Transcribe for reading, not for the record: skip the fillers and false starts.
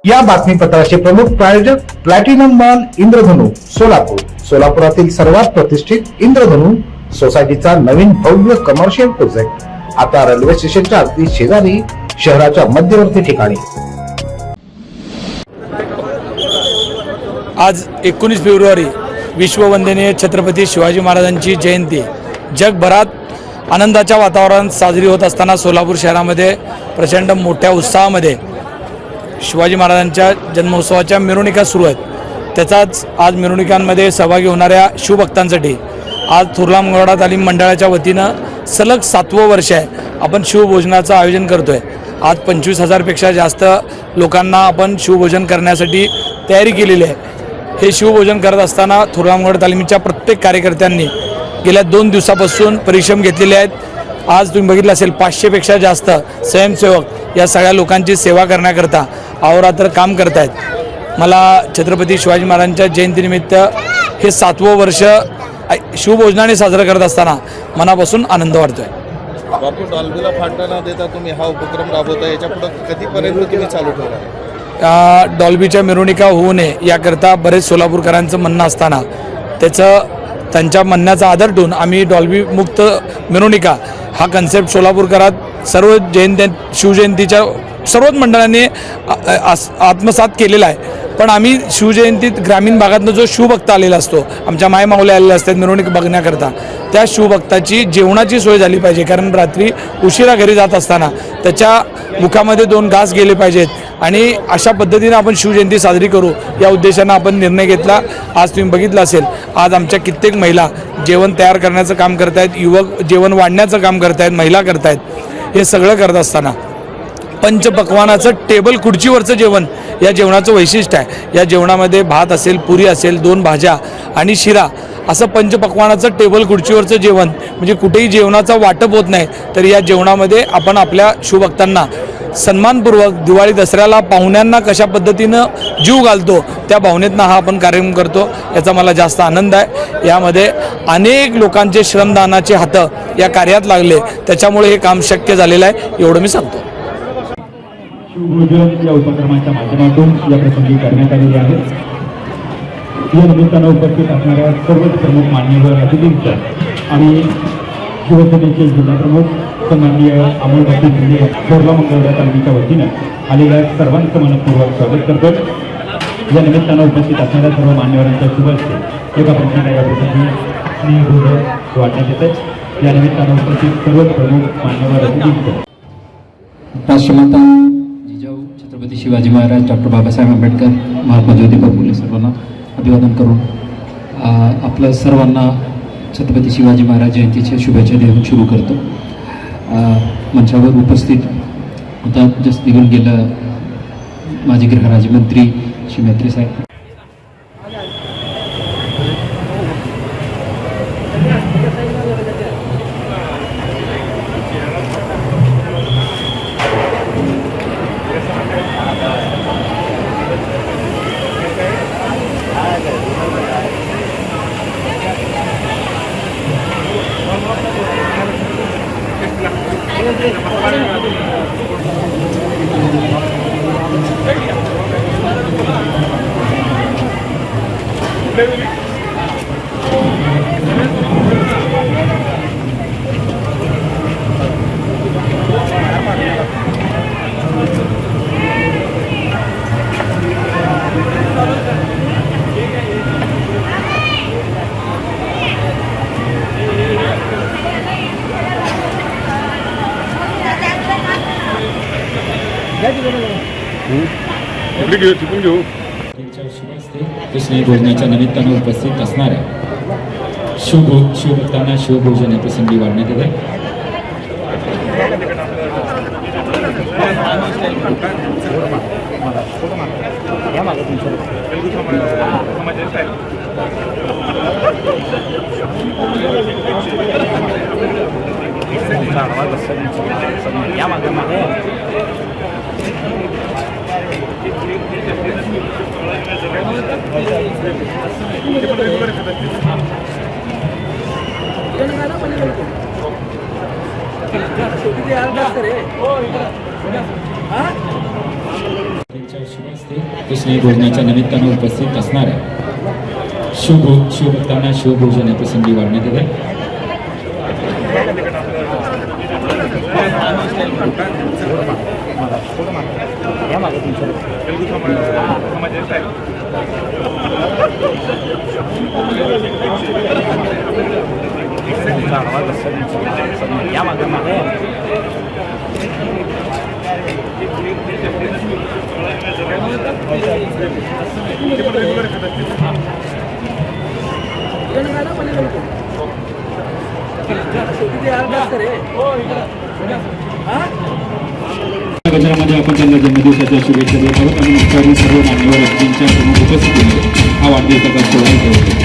या बातमीपत्राचे प्रमुख प्रायोजक प्लॅटिनम मॉल इंद्रधनु सोलापूर। सोलापुरातील सर्वात प्रतिष्ठित इंद्रधनु सोसायटीचा नवीन भव्य कमर्शियल प्रोजेक्ट आता रेल्वे स्टेशनच्या अगदी शेजारी शहराच्या मध्यवर्ती ठिकाणी। आज 19 फेब्रुवारी विश्ववंदनीय छत्रपती शिवाजी महाराजांची जयंती जगभरात आनंदाच्या वातावरणात साजरी होत असताना सोलापूर शहरामध्ये प्रचंड मोठ्या उत्साहामध्ये शिवाजी महाराजांच्या जन्मोत्सवाच्या मिरवणुका सुरू आहेत। त्याचाच आज मिरवणुकांमध्ये सहभागी होणाऱ्या शिवभक्तांसाठी आज थोरला मंगळवेढा तालीम मंडळाच्या वतीनं सलग 7वं वर्ष आहे आपण शिवभोजनाचं आयोजन करतोय। आज 25,000 पेक्षा जास्त लोकांना आपण शिवभोजन करण्यासाठी तयारी केलेली आहे। हे शिवभोजन करत असताना थोरला मंगळवेढा तालीमीच्या प्रत्येक कार्यकर्त्यांनी गेल्या 2 दिवसापासून परिश्रम घेतलेले आहेत। आज तुम्ही बघितलं असेल 500 पेक्षा जास्त स्वयंसेवक या सगळ्या लोकांची सेवा करण्याकरता अहोरात्र काम करत आहेत। मला छत्रपती शिवाजी महाराजांच्या जयंतीनिमित्त हे 7वं वर्ष शिवभोजनाने साजरं करत असताना मनापासून आनंद वाटतोय। बापू डॉल्बीला फाटा न देता तुम्ही हा उपक्रम राबवता, याच्यापुढे कधीपर्यंत तुम्ही चालू ठेवणार? डॉल्बीच्या मिरवणुका होऊ नये याकरता बरेच सोलापूरकरांचं म्हणणं असताना त्यांच्या म्हणण्याचा आदर ठेवून आम्ही डॉल्बी मुक्त मिरवणुका हा कन्सेप्ट सोलापूरकरात सर्व शिवजयंतीच्या सर्वच मंडळांनी आत्मसात केलेला आहे। पण आम्ही शिवजयंतीत ग्रामीण भागातनं जो शिवभक्त आलेला असतो, आमच्या मायमाऊल्या आलेल्या असतात मिरवणूक बघण्याकरता, त्या शिवभक्ताची जेवणाची सोय झाली पाहिजे। कारण रात्री उशिरा घरी जात असताना त्याच्या मुखामध्ये 2 घास गेले पाहिजेत आणि अशा पद्धतीने आपण शिवजयंती साजरी करू या उद्देशानं आपण निर्णय घेतला। आज तुम्ही बघितलं असेल आज आमच्या कित्येक महिला जेवण तयार करण्याचं काम करत आहेत, युवक जेवण वाढण्याचं काम करत आहेत, महिला करत आहेत। हे सगळं करत असताना पंचपक्वानाचं टेबल खुर्चीवरचं जेवण या जेवणाचं वैशिष्ट्य आहे। या जेवणामध्ये भात असेल, पुरी असेल, 2 भाज्या आणि शिरा असं पंचपक्वानाचं टेबल खुर्चीवरचं जेवण म्हणजे कुठेही जेवणाचा वाटप होत नाही। तर या जेवणामध्ये आपण आपल्या शिवभक्तांना सन्मानपूर्वक दिवाळी दसऱ्याला पाहुण्यांना कशा पद्धतीनं जीव घालतो त्या भावनेतनं हा आपण कार्यक्रम करतो, याचा मला जास्त आनंद आहे। यामध्ये अनेक लोकांचे श्रमदानाचे हात या कार्यात लागले, त्याच्यामुळे हे काम शक्य झालेलं आहे एवढं मी सांगतो। शिवभोजन या उपक्रमाच्या माध्यमातून या प्रसंगी करण्यात आलेले आहे। या निमित्तानं उपस्थित असणाऱ्या सर्वच प्रमुख मान्यवर अतिथींच्या आणि शिवसेनेचे जिल्हाप्रमुख सन्माननीय अमोलभाई शिंदे थोरला मंगळवेढा तालमीच्या वतीनं आलेल्या सर्वांचं मनपूर्वक स्वागत करतो। या निमित्तानं उपस्थित असणाऱ्या सर्व मान्यवरांच्या शुभ हस्ते एका प्रसंगी या प्रसंगी स्नेहभोजन वाटण्यात येते। या निमित्तानं उपस्थित सर्वच प्रमुख मान्यवर अतिथींचं राष्ट्रमाता जिजाऊ छत्रपती शिवाजी महाराज, डॉक्टर बाबासाहेब आंबेडकर, महात्मा ज्योतिबा फुले सर्वांना अभिवादन करून आपलं सर्वांना छत्रपती शिवाजी महाराज जयंतीच्या शुभेच्छा देऊन सुरू करतो। मंचावर उपस्थित आता जस्ट निघून गेलं माजी गृहराज्यमंत्री श्री मेत्री साहेब, स्नेहभोजनाच्या निमित्तानं उपस्थित असणाऱ्या शिवभक्तांना शिवभोजन या प्रसंगी वाढण्यात येते। हस्ते कृष्णभोजनाच्या निमित्तानं उपस्थित असणाऱ्या शिवभक्तांना शिवभोजन या प्रसंगी वाढण्यात येत आहे. गजरामध्ये आपण त्यांना जन्मदिवसाच्या शुभेच्छा देत आहोत आणि सर्व मान्यवर व्यक्तींच्या प्रमुख उपस्थितीमध्ये हा वाढदिवसाचा सोहळा ठेवतो.